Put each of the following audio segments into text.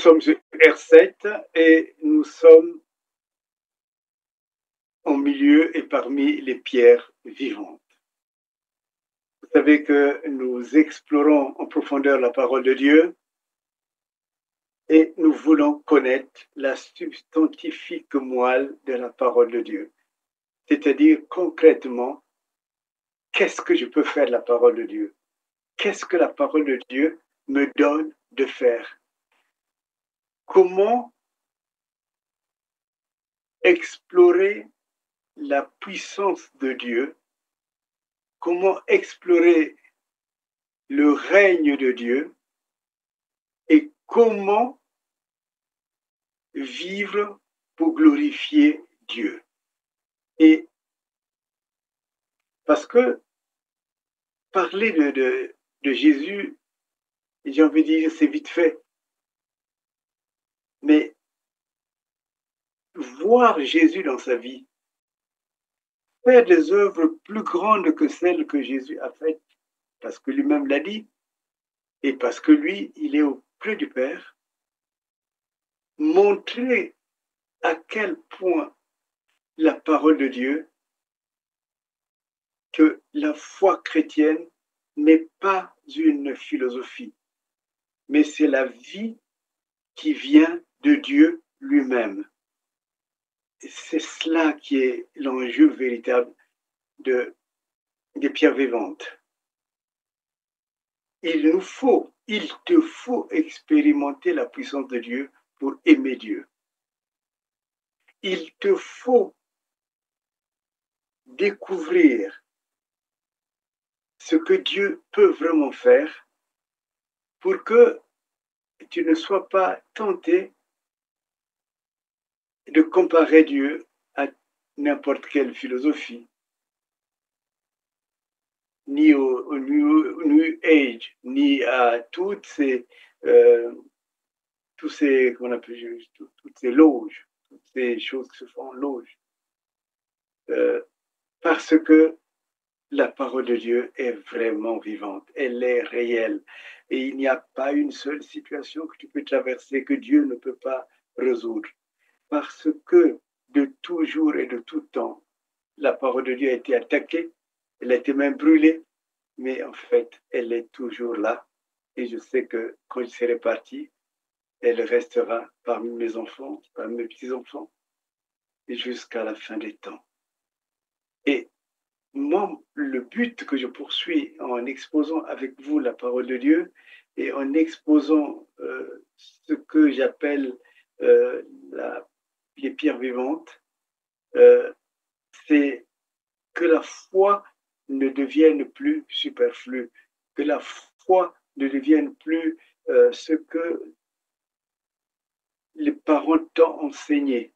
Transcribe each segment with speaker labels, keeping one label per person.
Speaker 1: sommes sur R7 et nous sommes au milieu et parmi les pierres vivantes. Vous savez que nous explorons en profondeur la parole de Dieu et nous voulons connaître la substantifique moelle de la parole de Dieu. C'est-à-dire concrètement, qu'est-ce que je peux faire de la parole de Dieu? Qu'est-ce que la parole de Dieu me donne de faire? Comment explorer la puissance de Dieu? Comment explorer le règne de Dieu? Et comment vivre pour glorifier Dieu? Et parce que parler de Jésus, j'ai envie de dire, c'est vite fait. Mais voir Jésus dans sa vie, faire des œuvres plus grandes que celles que Jésus a faites, parce que lui-même l'a dit, et parce que lui, il est auprès du Père, montrer à quel point la parole de Dieu, que la foi chrétienne n'est pas une philosophie, mais c'est la vie qui vient de Dieu lui-même. Et c'est cela qui est l'enjeu véritable des pierres vivantes. Il te faut expérimenter la puissance de Dieu pour aimer Dieu. Il te faut découvrir ce que Dieu peut vraiment faire pour que tu ne sois pas tenté de comparer Dieu à n'importe quelle philosophie, ni au New Age, ni à toutes ces loges, toutes ces choses qui se font en loge. Parce que la parole de Dieu est vraiment vivante, elle est réelle. Et il n'y a pas une seule situation que tu peux traverser que Dieu ne peut pas résoudre. Parce que de toujours et de tout temps, la parole de Dieu a été attaquée, elle a été même brûlée, mais en fait, elle est toujours là. Et je sais que quand je serai parti, elle restera parmi mes enfants, parmi mes petits-enfants, et jusqu'à la fin des temps. Et moi, le but que je poursuis en exposant avec vous la parole de Dieu et en exposant ce que j'appelle les pierres vivantes, c'est que la foi ne devienne plus superflue, que la foi ne devienne plus ce que les parents t'ont enseigné.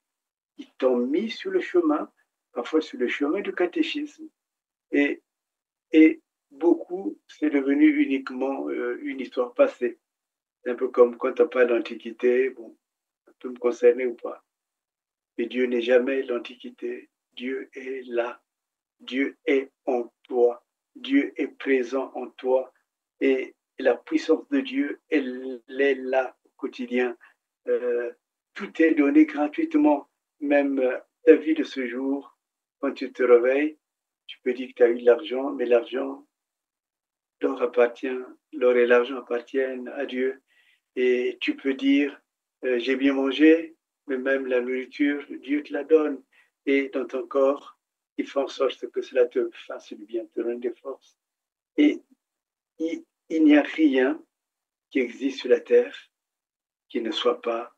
Speaker 1: Ils t'ont mis sur le chemin, parfois sur le chemin du catéchisme, et beaucoup, c'est devenu uniquement une histoire passée. C'est un peu comme quand on parle d'Antiquité, bon, ça peut me concerner ou pas. Mais Dieu n'est jamais l'Antiquité. Dieu est là. Dieu est en toi. Dieu est présent en toi. Et la puissance de Dieu, elle est là au quotidien. Tout est donné gratuitement. Même ta vie de ce jour, quand tu te réveilles, tu peux dire que tu as eu de l'argent, mais l'argent, l'or et l'argent appartiennent à Dieu. Et tu peux dire, j'ai bien mangé, mais même la nourriture, Dieu te la donne. Et dans ton corps, il fait en sorte que cela te fasse du bien, te donne des forces. Et il n'y a rien qui existe sur la terre qui ne soit pas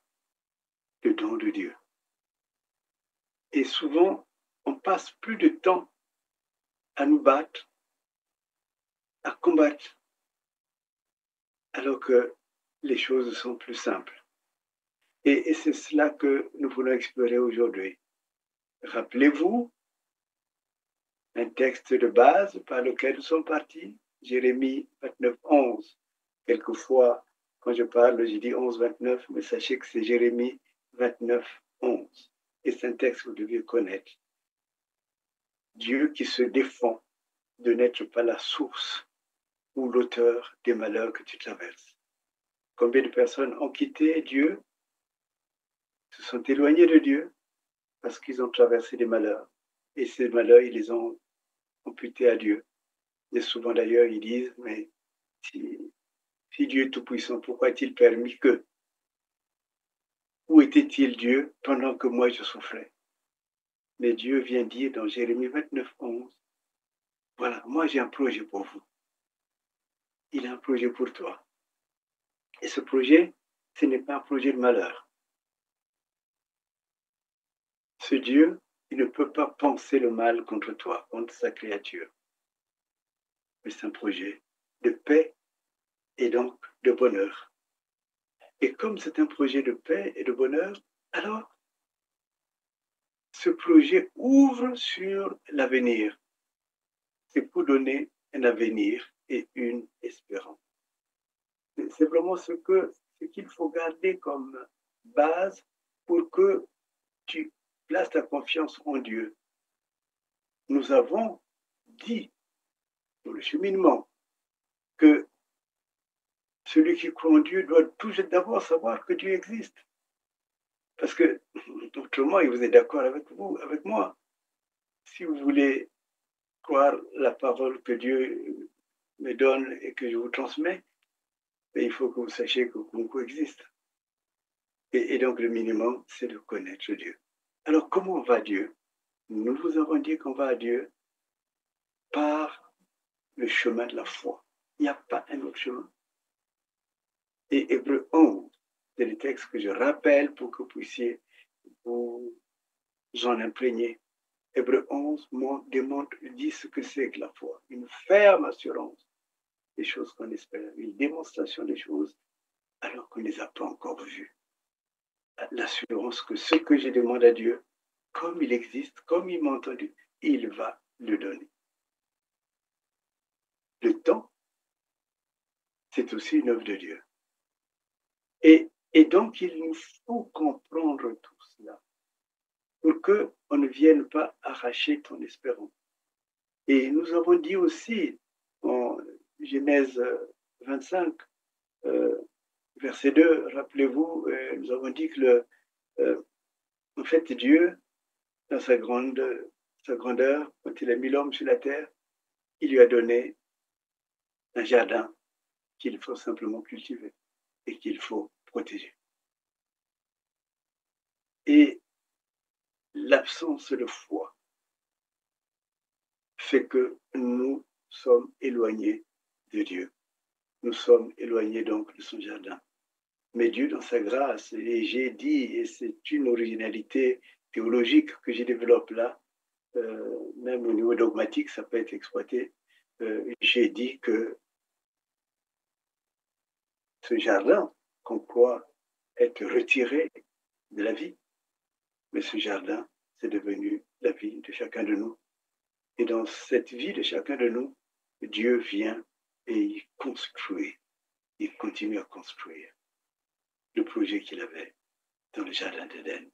Speaker 1: le don de Dieu. Et souvent, on passe plus de temps à nous battre, à combattre, alors que les choses sont plus simples. Et c'est cela que nous voulons explorer aujourd'hui. Rappelez-vous un texte de base par lequel nous sommes partis, Jérémie 29, 11. Quelquefois, quand je parle, je dis 11, 29, mais sachez que c'est Jérémie 29, 11. Et c'est un texte que vous deviez connaître. Dieu qui se défend de n'être pas la source ou l'auteur des malheurs que tu traverses. Combien de personnes ont quitté Dieu, se sont éloignés de Dieu parce qu'ils ont traversé des malheurs. Et ces malheurs, ils les ont imputés à Dieu. Et souvent d'ailleurs, ils disent, mais si Dieu est tout-puissant, pourquoi a-t-il permis que? Où était-il Dieu pendant que moi je souffrais? Mais Dieu vient dire dans Jérémie 29, 11, voilà, moi j'ai un projet pour vous. Il a un projet pour toi. Et ce projet, ce n'est pas un projet de malheur. Ce Dieu, il ne peut pas penser le mal contre toi, contre sa créature. Mais c'est un projet de paix et donc de bonheur. Et comme c'est un projet de paix et de bonheur, alors ce projet ouvre sur l'avenir. C'est pour donner un avenir et une espérance. C'est vraiment ce qu'il faut garder comme base pour que tu places ta confiance en Dieu. Nous avons dit dans le cheminement que celui qui croit en Dieu doit toujours d'abord savoir que Dieu existe. Parce que, autrement, et vous êtes d'accord avec moi, si vous voulez croire la parole que Dieu me donne et que je vous transmets, il faut que vous sachiez que Kunku existe. Et donc, le minimum, c'est de connaître Dieu. Alors, comment va Dieu? Nous vous avons dit qu'on va à Dieu par le chemin de la foi. Il n'y a pas un autre chemin. Et Hébreu 11, c'est le texte que je rappelle pour que vous puissiez vous en imprégner. Hébreu 11 dit ce que c'est que la foi. Une ferme assurance des choses qu'on espère, une démonstration des choses alors qu'on ne les a pas encore vues. L'assurance que ce que je demande à Dieu, comme il existe, comme il m'a entendu, il va le donner. Le temps, c'est aussi une œuvre de Dieu. Et donc, il nous faut comprendre tout cela pour qu'on ne vienne pas arracher ton espérance. Et nous avons dit aussi en Genèse 25, verset 2, rappelez-vous, nous avons dit que en fait, Dieu, dans sa grandeur, quand il a mis l'homme sur la terre, il lui a donné un jardin qu'il faut simplement cultiver et qu'il faut protéger. Et l'absence de foi fait que nous sommes éloignés de Dieu. Nous sommes éloignés donc de son jardin. Mais Dieu, dans sa grâce, et j'ai dit, et c'est une originalité théologique que je développe là, même au niveau dogmatique, ça peut être exploité. J'ai dit que ce jardin qu'on croit être retiré de la vie, mais ce jardin, c'est devenu la vie de chacun de nous. Et dans cette vie de chacun de nous, Dieu vient et il construit, il continue à construire le projet qu'il avait dans le jardin d'Éden.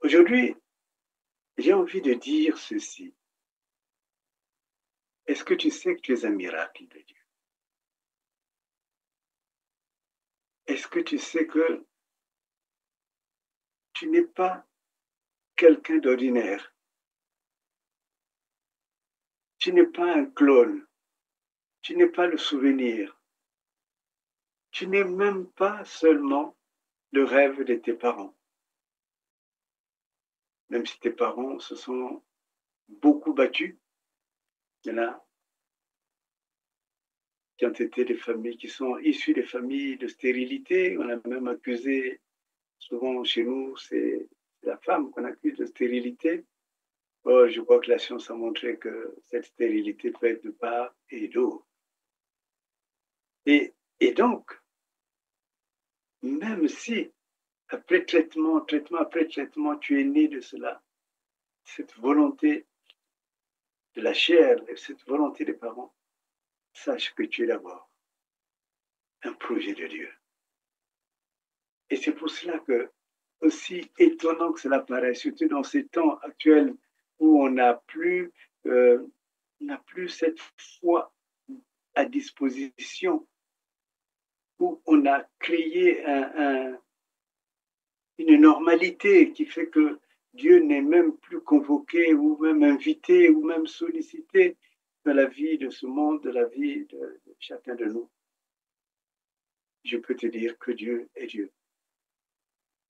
Speaker 1: Aujourd'hui, j'ai envie de dire ceci. Est-ce que tu sais que tu es un miracle de Dieu? Est-ce que tu sais que tu n'es pas quelqu'un d'ordinaire? Tu n'es pas un clone. Tu n'es pas le souvenir. Tu n'es même pas seulement le rêve de tes parents. Même si tes parents se sont beaucoup battus, il y en a qui ont été des familles qui sont issues des familles de stérilité. On a même accusé, souvent chez nous, c'est la femme qu'on accuse de stérilité. Or, je crois que la science a montré que cette stérilité peut être de part et d'autre. Et donc, même si après traitement après traitement, tu es né de cela, cette volonté de la chair, cette volonté des parents, sache que tu es d'abord un projet de Dieu. Et c'est pour cela que, aussi étonnant que cela paraît, surtout dans ces temps actuels où on n'a plus cette foi à disposition où on a créé une normalité qui fait que Dieu n'est même plus convoqué ou même invité ou même sollicité dans la vie de ce monde, de la vie de chacun de nous. Je peux te dire que Dieu est Dieu.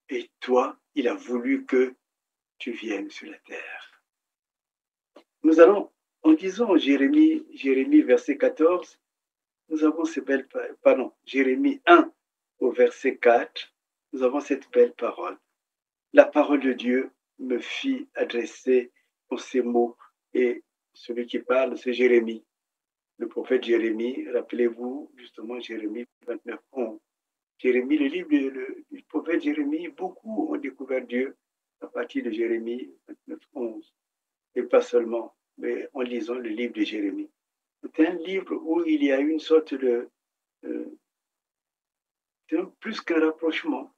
Speaker 1: Et toi, il a voulu que tu viennes sur la terre. Nous allons, en disant Jérémie verset 14, nous avons ces belles, pardon, Jérémie 1 au verset 4, nous avons cette belle parole. La parole de Dieu me fit adresser en ces mots, et celui qui parle, c'est Jérémie, le prophète Jérémie. Rappelez-vous justement Jérémie 29, 11. Jérémie, le livre du prophète Jérémie, beaucoup ont découvert Dieu à partir de Jérémie 29, 11. Et pas seulement, mais en lisant le livre de Jérémie. C'est un livre où il y a une sorte de plus qu'un rapprochement,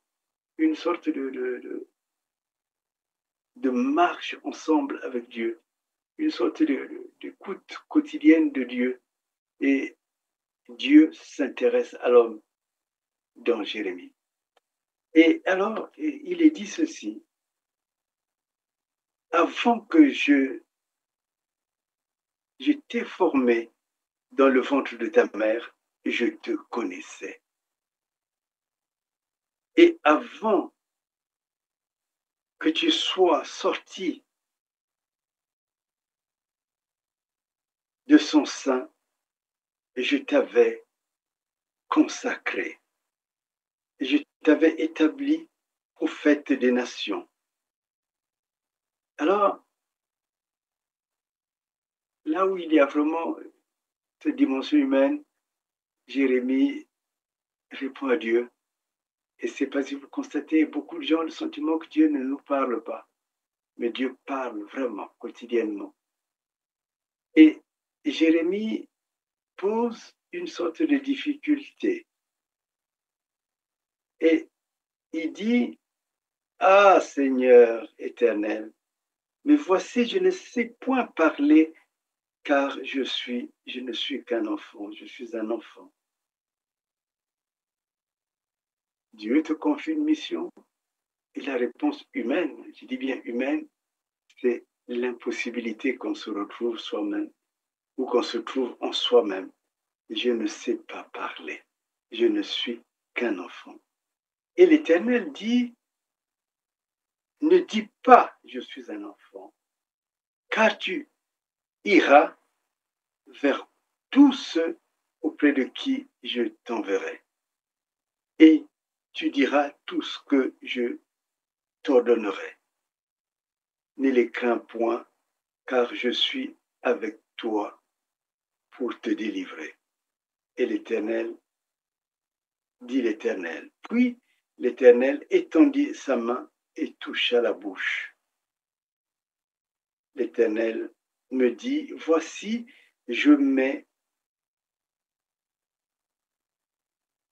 Speaker 1: une sorte de marche ensemble avec Dieu, une sorte d'écoute quotidienne de Dieu. Et Dieu s'intéresse à l'homme dans Jérémie. Et alors, il est dit ceci, avant que je t'ai formé dans le ventre de ta mère, je te connaissais. Et avant que tu sois sorti de son sein, je t'avais consacré. Je t'avais établi prophète des nations. Alors, là où il y a vraiment cette dimension humaine, Jérémie répond à Dieu. Et c'est parce que vous constatez, beaucoup de gens ont le sentiment que Dieu ne nous parle pas. Mais Dieu parle vraiment, quotidiennement. Et Jérémie pose une sorte de difficulté. Et il dit, ah Seigneur éternel, mais voici, je ne sais point parler, car je ne suis qu'un enfant, je suis un enfant. Dieu te confie une mission et la réponse humaine, je dis bien humaine, c'est l'impossibilité qu'on se retrouve soi-même ou qu'on se trouve en soi-même. Je ne sais pas parler, je ne suis qu'un enfant. Et l'Éternel dit, ne dis pas je suis un enfant, car tu iras vers tous ceux auprès de qui je t'enverrai. Et tu diras tout ce que je t'ordonnerai. Ne les crains point, car je suis avec toi pour te délivrer. Et l'Éternel, dit l'Éternel. Puis l'Éternel étendit sa main et toucha la bouche. L'Éternel me dit, voici, je mets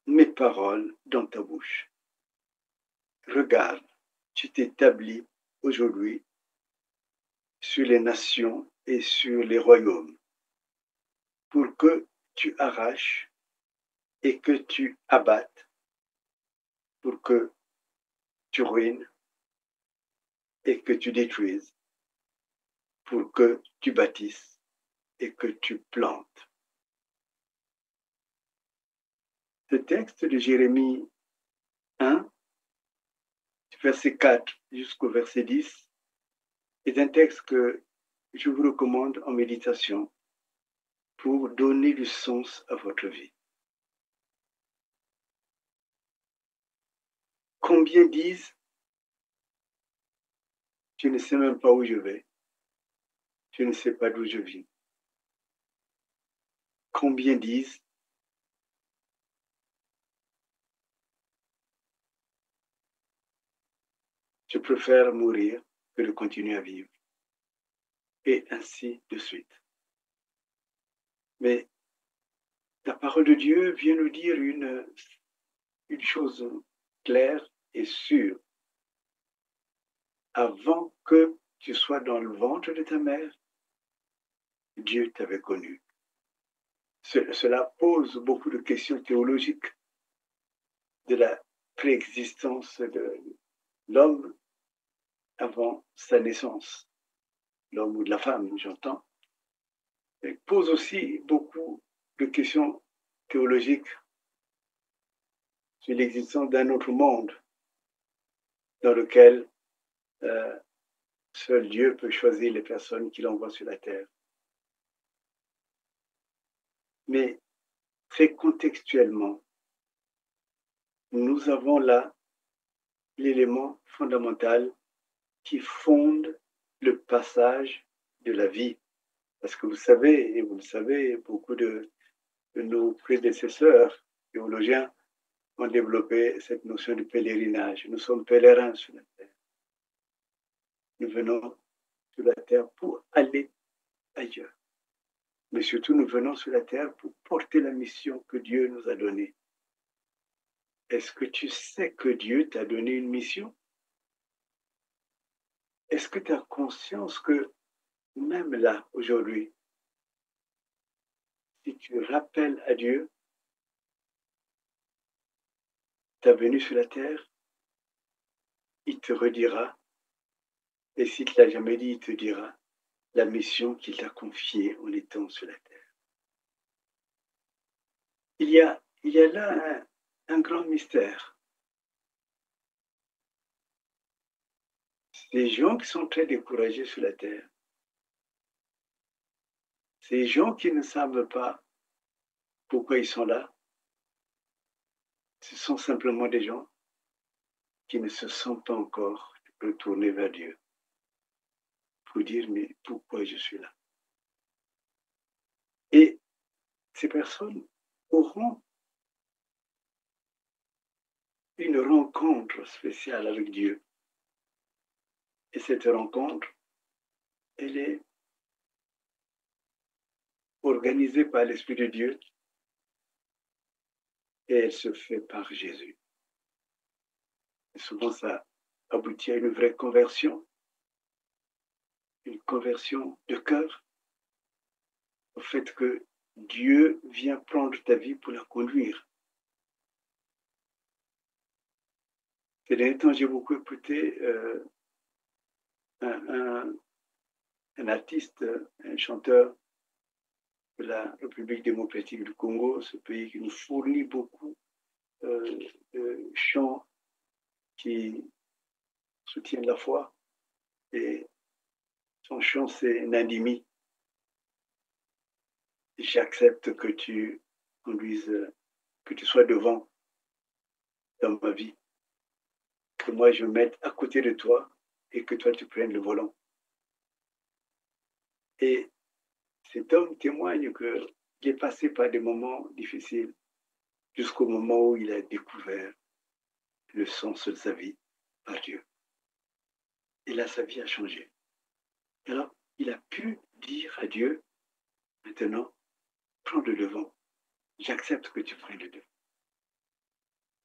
Speaker 1: mes paroles dans ta bouche. Regarde, tu t'établis aujourd'hui sur les nations et sur les royaumes, pour que tu arraches et que tu abattes, pour que tu ruines et que tu détruises, pour que tu bâtisses et que tu plantes. Ce texte de Jérémie 1, verset 4 jusqu'au verset 10, est un texte que je vous recommande en méditation pour donner du sens à votre vie. Combien disent, je ne sais même pas où je vais, je ne sais pas d'où je viens. Combien disent, je préfère mourir que de continuer à vivre. Et ainsi de suite. Mais la parole de Dieu vient nous dire une chose claire et sûre. Avant que tu sois dans le ventre de ta mère, Dieu t'avait connu. Cela pose beaucoup de questions théologiques. de la préexistence de l'homme avant sa naissance, l'homme ou de la femme, j'entends. Il pose aussi beaucoup de questions théologiques sur l'existence d'un autre monde dans lequel seul Dieu peut choisir les personnes qu'il envoie sur la terre. Mais très contextuellement, nous avons là l'élément fondamental qui fonde le passage de la vie. Parce que vous savez, et vous le savez, beaucoup de nos prédécesseurs théologiens ont développé cette notion de pèlerinage. Nous sommes pèlerins sur la terre. Nous venons sur la terre pour aller ailleurs. Mais surtout, nous venons sur la terre pour porter la mission que Dieu nous a donnée. Est-ce que tu sais que Dieu t'a donné une mission? Est-ce que tu as conscience que même là, aujourd'hui, si tu rappelles à Dieu ta venue sur la terre, il te redira, et s'il ne te l'a jamais dit, il te dira la mission qu'il t'a confiée en étant sur la terre. Il y a là un grand mystère. Ces gens qui sont très découragés sur la terre, ces gens qui ne savent pas pourquoi ils sont là, ce sont simplement des gens qui ne se sentent pas encore retournés vers Dieu pour dire mais pourquoi je suis là. Et ces personnes auront une rencontre spéciale avec Dieu. Et cette rencontre, elle est organisée par l'Esprit de Dieu et elle se fait par Jésus. Et souvent, ça aboutit à une vraie conversion, une conversion de cœur, au fait que Dieu vient prendre ta vie pour la conduire. Ces derniers temps, j'ai beaucoup écouté un artiste, un chanteur de la République démocratique du Congo, ce pays qui nous fournit beaucoup de chants qui soutiennent la foi. Et son chant, c'est Nandimi. J'accepte que tu conduises, que tu sois devant dans ma vie, que moi je me mette à côté de toi et que toi tu prennes le volant. Et cet homme témoigne qu'il est passé par des moments difficiles jusqu'au moment où il a découvert le sens de sa vie par Dieu. Et là, sa vie a changé. Alors, il a pu dire à Dieu, maintenant, prends le devant. J'accepte que tu prennes le devant.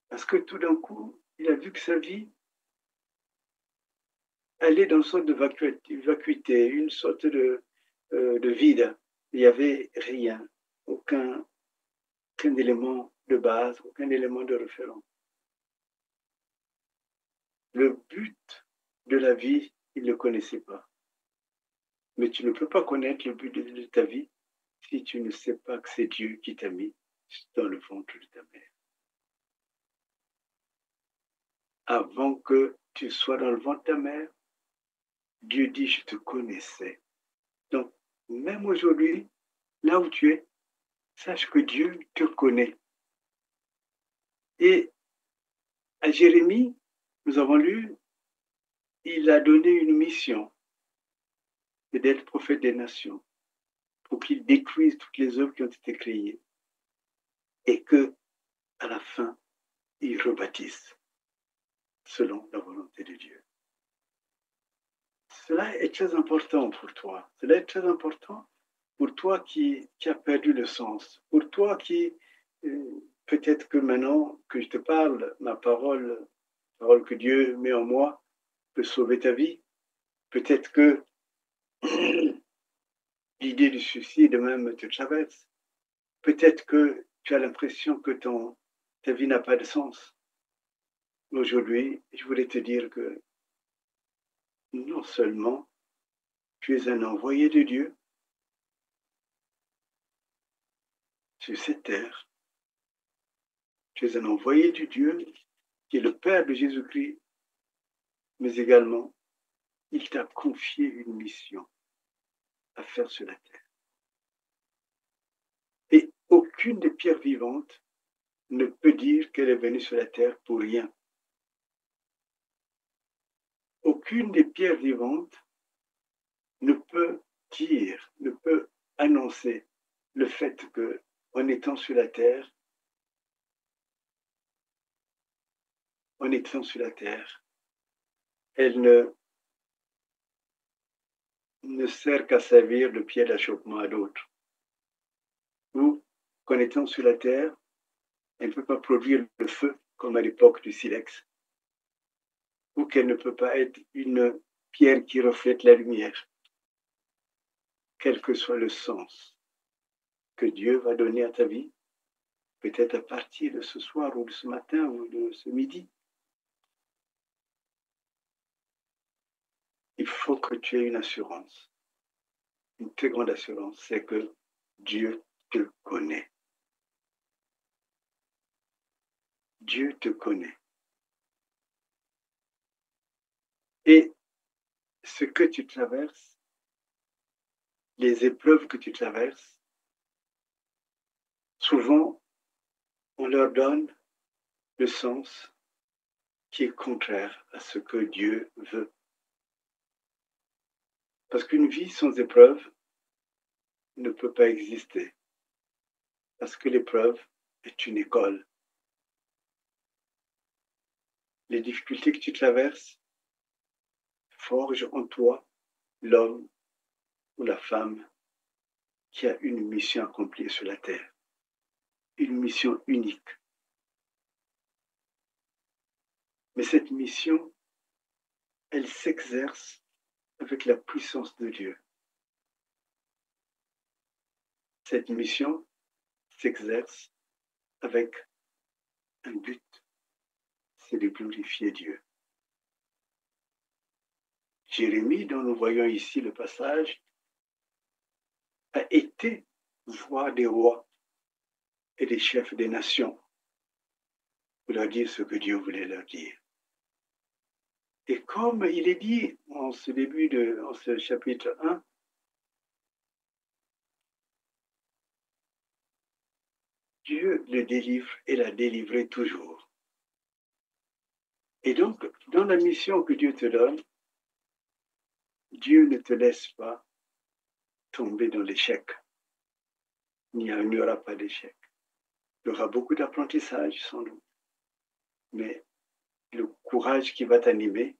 Speaker 1: Parce que tout d'un coup, il a vu que sa vie allait dans une sorte de vacuité, une sorte de vide. Il n'y avait rien, aucun élément de base, aucun élément de référence. Le but de la vie, il ne le connaissait pas. Mais tu ne peux pas connaître le but de ta vie si tu ne sais pas que c'est Dieu qui t'a mis dans le ventre de ta mère. Avant que tu sois dans le ventre de ta mère, Dieu dit, je te connaissais. Donc, même aujourd'hui, là où tu es, sache que Dieu te connaît. Et à Jérémie, nous avons lu, il a donné une mission, c'est d'être prophète des nations, pour qu'il détruise toutes les œuvres qui ont été créées et que, à la fin, il rebâtisse selon la volonté de Dieu. Cela est très important pour toi. Cela est très important pour toi qui as perdu le sens. Pour toi qui, peut-être que maintenant que je te parle, ma parole que Dieu met en moi, peut sauver ta vie. Peut-être que l'idée du suicide même te traverse. Peut-être que tu as l'impression que ta vie n'a pas de sens. Aujourd'hui, je voulais te dire que non seulement tu es un envoyé de Dieu sur cette terre, tu es un envoyé de Dieu qui est le Père de Jésus-Christ, mais également, il t'a confié une mission à faire sur la terre. Et aucune des pierres vivantes ne peut dire qu'elle est venue sur la terre pour rien. Aucune des pierres vivantes ne peut dire, ne peut annoncer le fait que, en étant sur la terre, elle ne sert qu'à servir de pied d'achoppement à d'autres. Ou qu'en étant sur la terre, elle ne peut pas produire le feu comme à l'époque du silex, ou qu'elle ne peut pas être une pierre qui reflète la lumière, quel que soit le sens que Dieu va donner à ta vie, peut-être à partir de ce soir ou de ce matin ou de ce midi. Il faut que tu aies une assurance, une très grande assurance, c'est que Dieu te connaît. Dieu te connaît. Et ce que tu traverses, les épreuves que tu traverses, souvent, on leur donne le sens qui est contraire à ce que Dieu veut. Parce qu'une vie sans épreuve ne peut pas exister. Parce que l'épreuve est une école. Les difficultés que tu traverses forgent en toi l'homme ou la femme qui a une mission accomplie sur la terre. Une mission unique. Mais cette mission, elle s'exerce avec la puissance de Dieu. Cette mission s'exerce avec un but, c'est de glorifier Dieu. Jérémie, dont nous voyons ici le passage, a été voir des rois et des chefs des nations pour leur dire ce que Dieu voulait leur dire. Et comme il est dit en ce chapitre 1, Dieu le délivre et l'a délivré toujours. Et donc, dans la mission que Dieu te donne, Dieu ne te laisse pas tomber dans l'échec. Il n'y aura pas d'échec. Il y aura beaucoup d'apprentissage sans doute. Mais le courage qui va t'animer,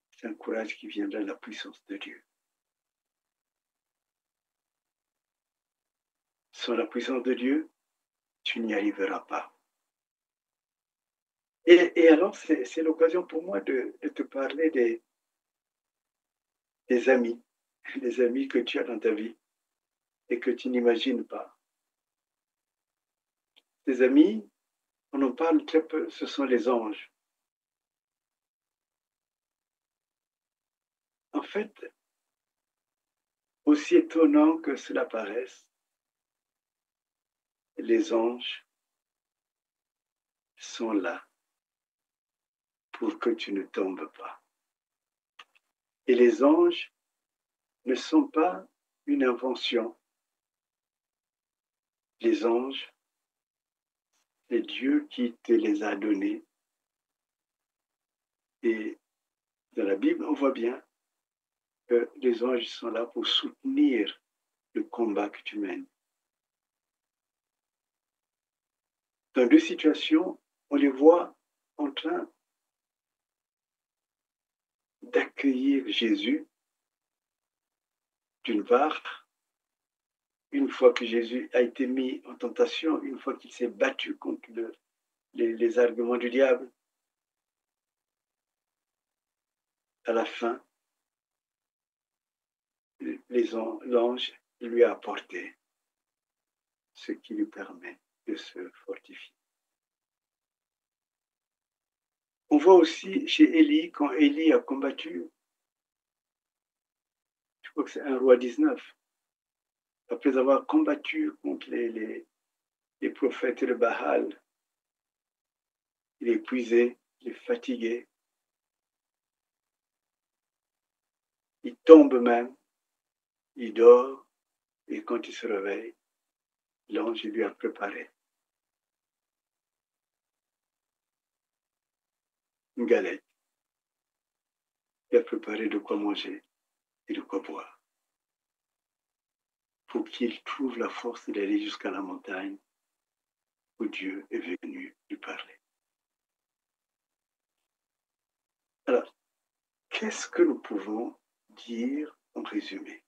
Speaker 1: c'est un courage qui viendra de la puissance de Dieu. Sans la puissance de Dieu, tu n'y arriveras pas. Et alors, c'est l'occasion pour moi de te parler des amis que tu as dans ta vie et que tu n'imagines pas. Tes amis, on en parle très peu, ce sont les anges. En fait, aussi étonnant que cela paraisse, les anges sont là pour que tu ne tombes pas. Et les anges ne sont pas une invention. Les anges, c'est Dieu qui te les a donnés. Et dans la Bible, on voit bien que les anges sont là pour soutenir le combat que tu mènes. Dans deux situations, on les voit en train d'accueillir Jésus, d'une part, une fois que Jésus a été mis en tentation, une fois qu'il s'est battu contre les arguments du diable, à la fin, l'ange lui a apporté ce qui lui permet de se fortifier. On voit aussi chez Élie, quand Élie a combattu, je crois que c'est 1 roi 19, après avoir combattu contre les prophètes de Baal, il est épuisé, il est fatigué, il tombe même, il dort, et quand il se réveille, l'ange lui a préparé une galette, il a préparé de quoi manger et de quoi boire, pour qu'il trouve la force d'aller jusqu'à la montagne où Dieu est venu lui parler. Alors, qu'est-ce que nous pouvons dire en résumé?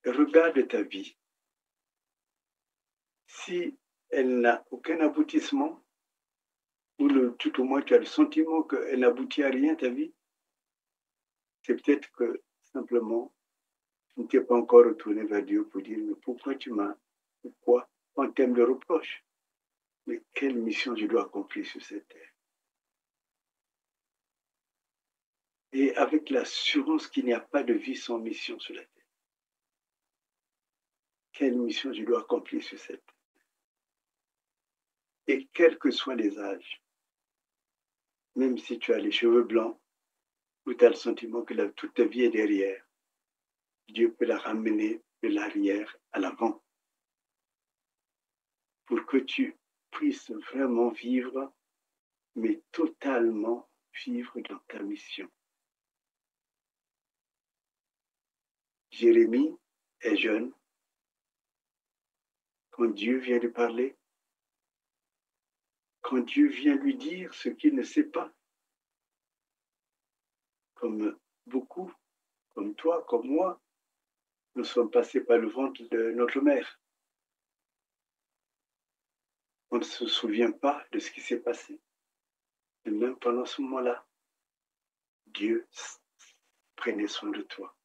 Speaker 1: Regarde ta vie. Si elle n'a aucun aboutissement, ou tout au moins tu as le sentiment qu'elle n'aboutit à rien, ta vie, c'est peut-être que simplement tu ne t'es pas encore retourné vers Dieu pour dire, mais pourquoi tu m'as, pourquoi, en termes de reproche, mais quelle mission je dois accomplir sur cette terre? Et avec l'assurance qu'il n'y a pas de vie sans mission sur la terre. Quelle mission je dois accomplir sur cette terre? Et quels que soient les âges, même si tu as les cheveux blancs, ou tu as le sentiment que toute ta vie est derrière, Dieu peut la ramener de l'arrière à l'avant pour que tu puisses vraiment vivre, mais totalement vivre dans ta mission. Jérémie est jeune. Quand Dieu vient lui parler, quand Dieu vient lui dire ce qu'il ne sait pas, comme beaucoup, comme toi, comme moi, nous sommes passés par le ventre de notre mère. On ne se souvient pas de ce qui s'est passé. Et même pendant ce moment-là, Dieu prenait soin de toi.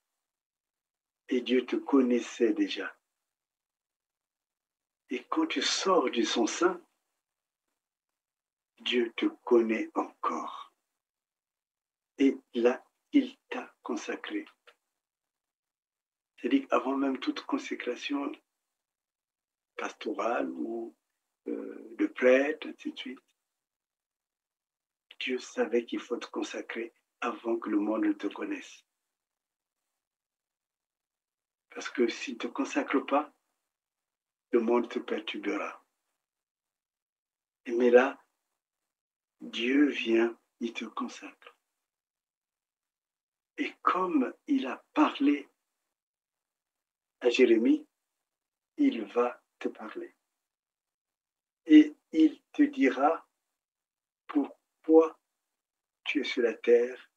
Speaker 1: Et Dieu te connaissait déjà. Et quand tu sors de son sein, Dieu te connaît encore. Et là, il t'a consacré. C'est-à-dire qu'avant même toute consécration pastorale ou de prêtre, ainsi de suite, Dieu savait qu'il faut te consacrer avant que le monde ne te connaisse. Parce que s'il ne te consacre pas, le monde te perturbera. Mais là, Dieu vient, il te consacre. Et comme il a parlé à Jérémie, il va te parler. Et il te dira pourquoi tu es sur la terre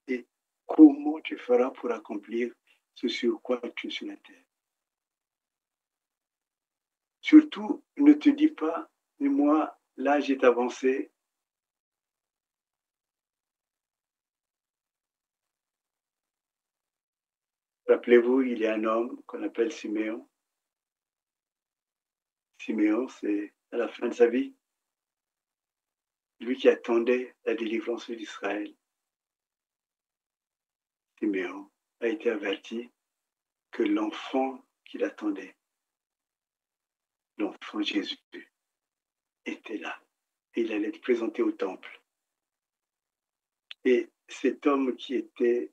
Speaker 1: et comment tu feras pour accomplir ce sur quoi tu es sur la terre. Surtout, ne te dis pas, moi, l'âge est avancé. Rappelez-vous, il y a un homme qu'on appelle Siméon. Siméon, c'est à la fin de sa vie, lui qui attendait la délivrance d'Israël. Siméon a été averti que l'enfant qu'il attendait, l'enfant Jésus, était là. Et il allait être présenté au temple. Et cet homme qui était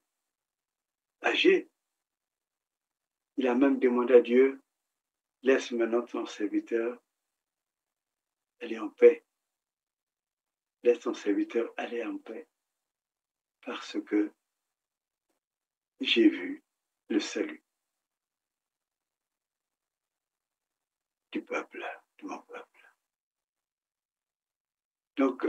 Speaker 1: âgé, il a même demandé à Dieu, laisse maintenant ton serviteur aller en paix. Laisse ton serviteur aller en paix. Parce que j'ai vu le salut du peuple, de mon peuple. Donc,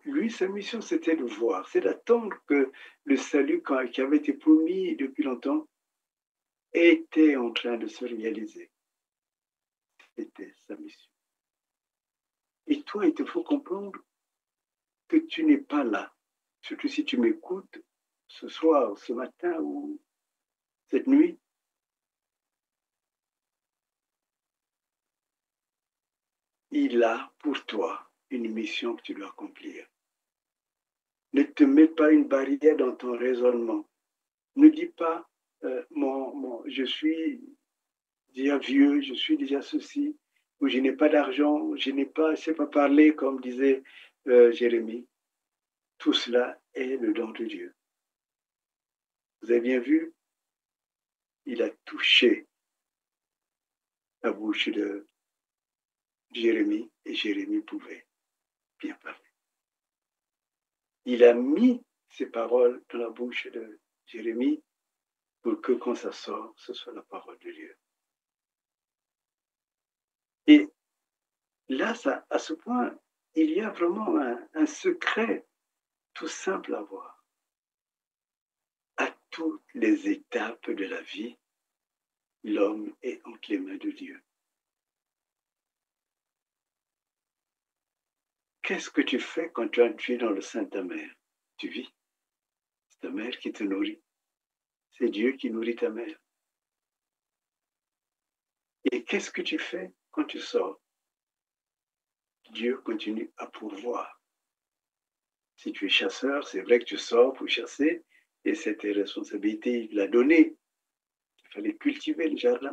Speaker 1: lui, sa mission, c'était de voir, c'est d'attendre que le salut qui avait été promis depuis longtemps était en train de se réaliser. C'était sa mission. Et toi, il te faut comprendre que tu n'es pas là, surtout si tu m'écoutes ce soir, ce matin ou cette nuit. il a pour toi une mission que tu dois accomplir. Ne te mets pas une barrière dans ton raisonnement. Ne dis pas, je suis déjà vieux, je suis déjà ceci, ou je n'ai pas d'argent, je ne sais pas parler, comme disait Jérémie. Tout cela est le don de Dieu. Vous avez bien vu, il a touché la bouche de Jérémie et Jérémie pouvait bien parler. Il a mis ces paroles dans la bouche de Jérémie pour que quand ça sort, ce soit la parole de Dieu. Et là, à ce point, il y a vraiment un secret tout simple à voir. À toutes les étapes de la vie, l'homme est entre les mains de Dieu. Qu'est-ce que tu fais quand tu es dans le sein de ta mère? Tu vis. C'est ta mère qui te nourrit. C'est Dieu qui nourrit ta mère. Et qu'est-ce que tu fais quand tu sors? Dieu continue à pourvoir. Si tu es chasseur, c'est vrai que tu sors pour chasser, et c'est tes responsabilités, il l'a donné. Il fallait cultiver le jardin.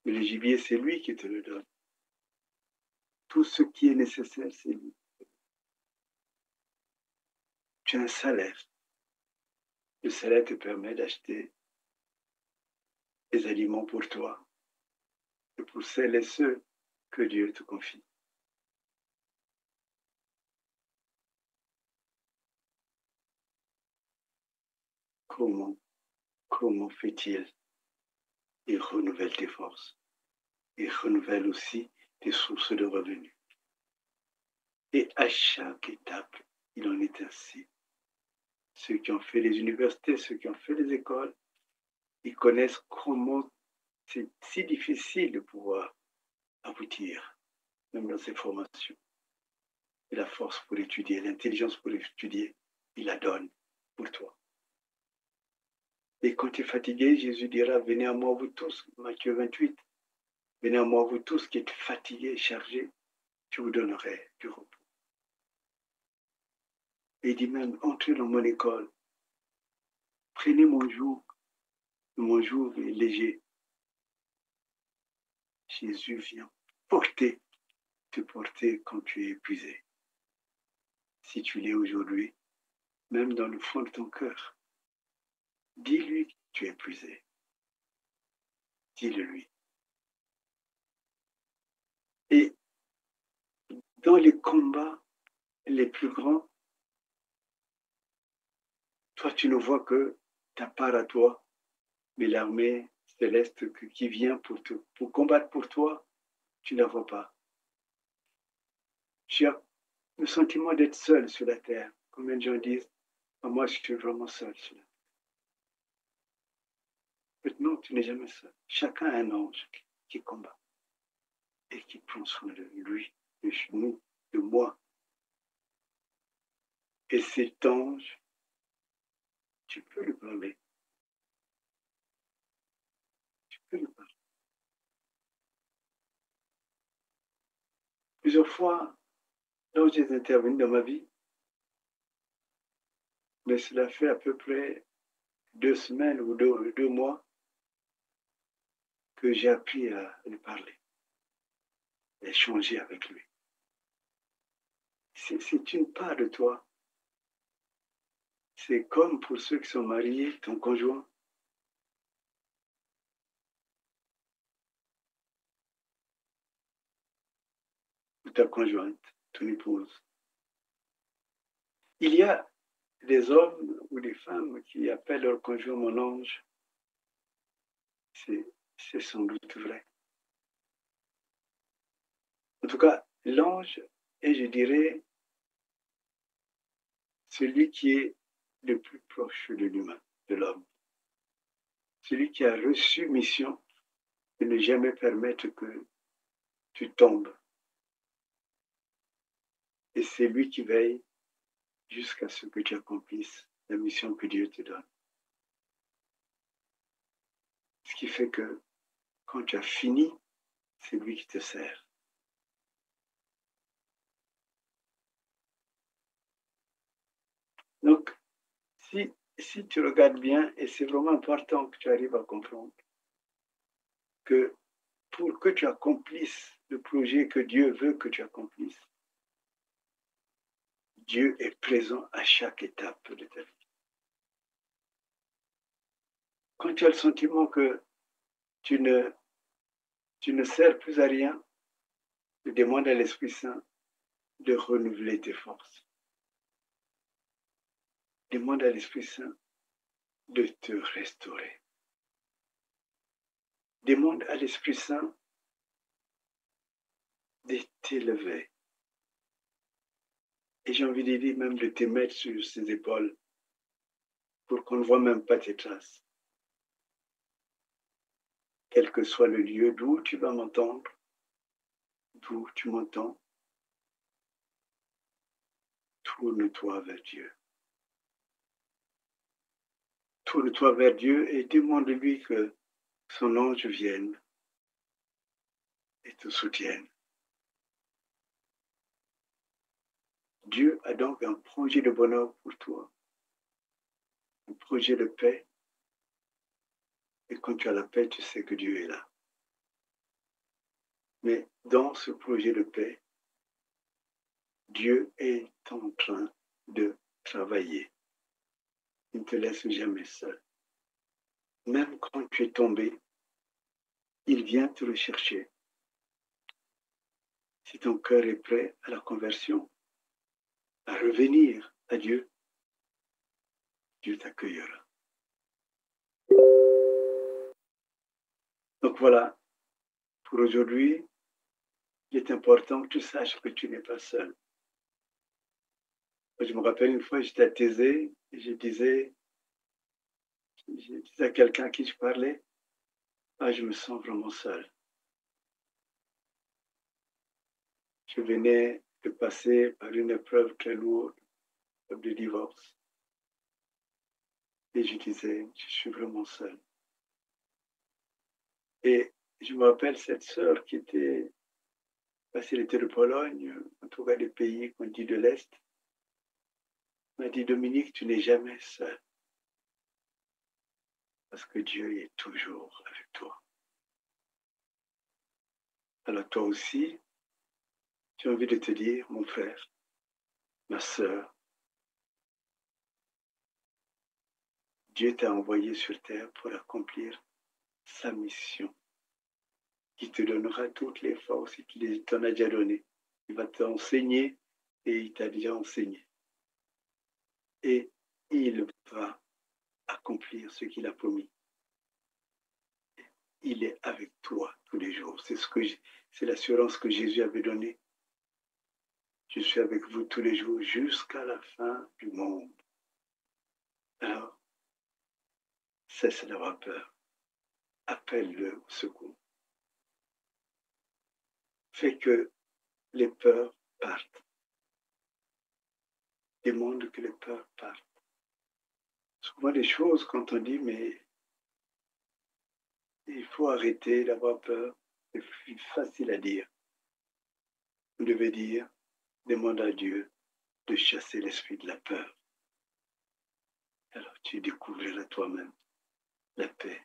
Speaker 1: Mais le gibier, c'est lui qui te le donne. Tout ce qui est nécessaire, c'est lui. Tu as un salaire. Le salaire te permet d'acheter des aliments pour toi et pour celles et ceux que Dieu te confie. Comment fait-il? Il renouvelle tes forces. Il renouvelle aussi tes sources de revenus. Et à chaque étape, il en est ainsi. Ceux qui ont fait les universités, ceux qui ont fait les écoles, ils connaissent comment c'est si difficile de pouvoir aboutir, même dans ces formations. Et la force pour étudier, l'intelligence pour étudier, il la donne pour toi. Et quand tu es fatigué, Jésus dira, venez à moi vous tous, Matthieu 28, venez à moi vous tous qui êtes fatigués et chargés, je vous donnerai du repos. Et il dit même, entrez dans mon école, prenez mon joug est léger. Jésus vient te porter quand tu es épuisé. Si tu l'es aujourd'hui, même dans le fond de ton cœur, dis-lui que tu es épuisé. Dis-le lui. Et dans les combats les plus grands, toi, tu ne vois que ta part à toi, mais l'armée céleste qui vient pour combattre pour toi, tu ne la vois pas. Tu as le sentiment d'être seul sur la terre. Combien de gens disent, moi, je suis vraiment seul sur la terre. Non, tu n'es jamais seul. Chacun a un ange qui combat et qui prend soin de lui, de nous, de moi. Et cet ange, tu peux lui parler. Tu peux lui parler. Plusieurs fois, l'ange est intervenu dans ma vie, mais cela fait à peu près 2 semaines ou 2 mois que j'ai appris à lui parler, à échanger avec lui. C'est une part de toi. C'est comme pour ceux qui sont mariés, ton conjoint. Ou ta conjointe, ton épouse. Il y a des hommes ou des femmes qui appellent leur conjoint mon ange. C'est sans doute vrai. En tout cas, l'ange est, je dirais, celui qui est le plus proche de l'humain, de l'homme. Celui qui a reçu mission de ne jamais permettre que tu tombes. Et c'est lui qui veille jusqu'à ce que tu accomplisses la mission que Dieu te donne. Ce qui fait que quand tu as fini c'est lui qui te sert. Donc, si tu regardes bien, et c'est vraiment important que tu arrives à comprendre, que pour que tu accomplisses le projet que Dieu veut que tu accomplisses, Dieu est présent à chaque étape de ta vie. Quand tu as le sentiment que tu ne sers plus à rien, demande à l'Esprit Saint de renouveler tes forces. Demande à l'Esprit Saint de te restaurer. Demande à l'Esprit Saint de t'élever. Et j'ai envie de dire même de te mettre sur ses épaules pour qu'on ne voit même pas tes traces. Quel que soit le lieu d'où tu vas m'entendre, d'où tu m'entends, tourne-toi vers Dieu. Tourne-toi vers Dieu et demande-lui que son ange vienne et te soutienne. Dieu a donc un projet de bonheur pour toi, un projet de paix. Et quand tu as la paix, tu sais que Dieu est là. Mais dans ce projet de paix, Dieu est en train de travailler. Il ne te laisse jamais seul. Même quand tu es tombé, il vient te rechercher. Si ton cœur est prêt à la conversion, à revenir à Dieu, Dieu t'accueillera. Donc voilà, pour aujourd'hui, il est important que tu saches que tu n'es pas seul. Je me rappelle une fois, j'étais à Thésée et je disais à quelqu'un à qui je parlais, ah, je me sens vraiment seul. Je venais de passer par une épreuve très lourde, de divorce. Et je disais, je suis vraiment seul. Et je me rappelle cette sœur qui était, parce qu'elle était de Pologne, en tout cas des pays qu'on dit de l'Est, m'a dit, Dominique, tu n'es jamais seul. Parce que Dieu est toujours avec toi. Alors toi aussi, j'ai envie de te dire, mon frère, ma sœur, Dieu t'a envoyé sur terre pour accomplir sa mission, qui te donnera toutes les forces et qu'il t'en a déjà donné. Il va t'enseigner et il t'a déjà enseigné. Et il va accomplir ce qu'il a promis. Il est avec toi tous les jours. C'est l'assurance que Jésus avait donnée. Je suis avec vous tous les jours jusqu'à la fin du monde. Alors, cesse d'avoir peur. Appelle-le au secours. Fais que les peurs partent. Demande que les peurs partent. Souvent des choses quand on dit, mais il faut arrêter d'avoir peur, c'est facile à dire. Vous devez dire, demande à Dieu de chasser l'esprit de la peur. Alors tu découvriras toi-même la paix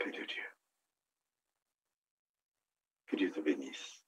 Speaker 1: de Dieu. Que Dieu te bénisse.